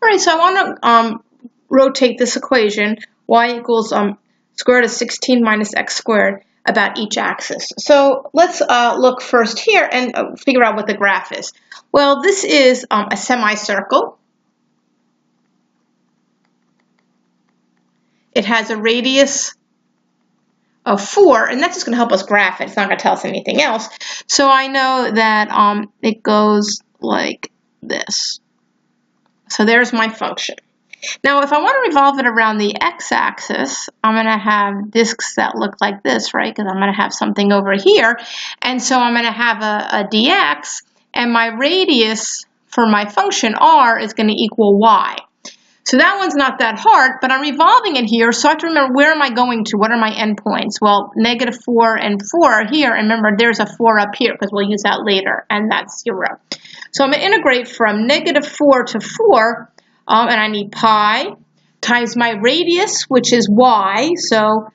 All right, so I want to rotate this equation, y equals square root of 16 minus x squared, about each axis. So let's look first here and figure out what the graph is. Well, this is a semicircle. It has a radius of 4, and that's just going to help us graph it. It's not going to tell us anything else. So I know that it goes like this. So there's my function. Now, if I want to revolve it around the x-axis, I'm going to have discs that look like this, right? Because I'm going to have something over here. And so I'm going to have a dx, and my radius for my function r is going to equal y. So that one's not that hard, but I'm revolving it here, so I have to remember, where am I going to? What are my endpoints? Well, -4 and 4 are here, and remember, there's a 4 up here, because we'll use that later, and that's 0. So I'm going to integrate from -4 to 4, and I need pi times my radius, which is y, so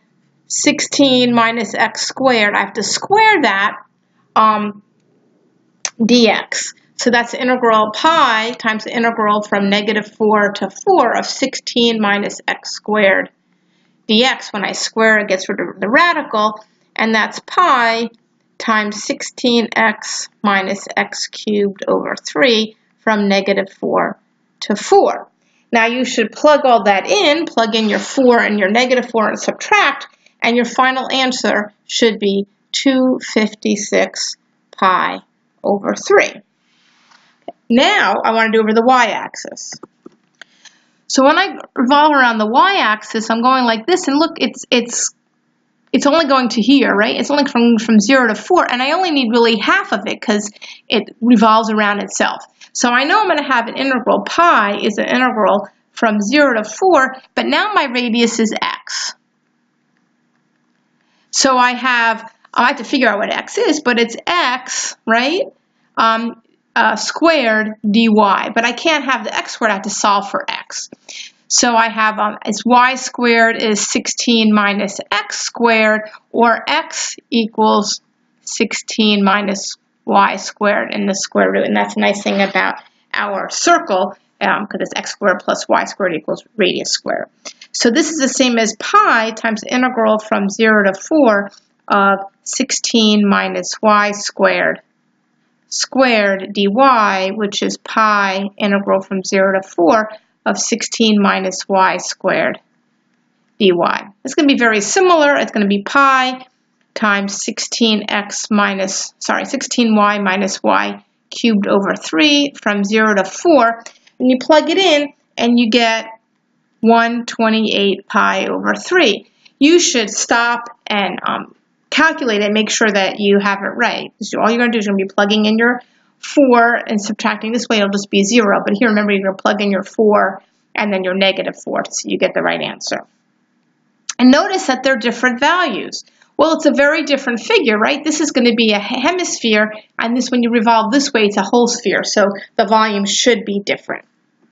16 minus x squared. I have to square that dx. So that's the integral pi times the integral from -4 to 4 of 16 minus x squared dx. When I square, it gets rid of the radical, and that's pi times 16x minus x cubed over 3 from -4 to 4. Now you should plug all that in, plug in your 4 and your -4 and subtract, and your final answer should be 256 pi over 3. Now I want to do over the y-axis. So when I revolve around the y-axis, I'm going like this, and look, it's only going to here, right? It's only from 0 to 4, and I only need really half of it because it revolves around itself. So I know I'm going to have an integral. Pi is an integral from 0 to 4, but now my radius is x. So I have to figure out what x is, but it's x, right? Squared dy, but I can't have the x squared. I have to solve for x. So I have it's y squared is 16 minus x squared, or x equals 16 minus y squared in the square root. And that's a nice thing about our circle, because it's x squared plus y squared equals radius squared. So this is the same as pi times the integral from 0 to 4 of 16 minus y squared dy, which is pi integral from 0 to 4 of 16 minus y squared dy. It's going to be very similar. It's going to be pi times 16y minus y cubed over 3 from 0 to 4. And you plug it in, and you get 128 pi over 3. You should stop and calculate it and make sure that you have it right. So all you're going to do is you're going to be plugging in your 4 and subtracting. This way it'll just be 0. But here, remember, you're going to plug in your 4 and then your -4, so you get the right answer. And notice that they're different values. Well, it's a very different figure, right? This is going to be a hemisphere, and this, when you revolve this way, it's a whole sphere. So the volume should be different.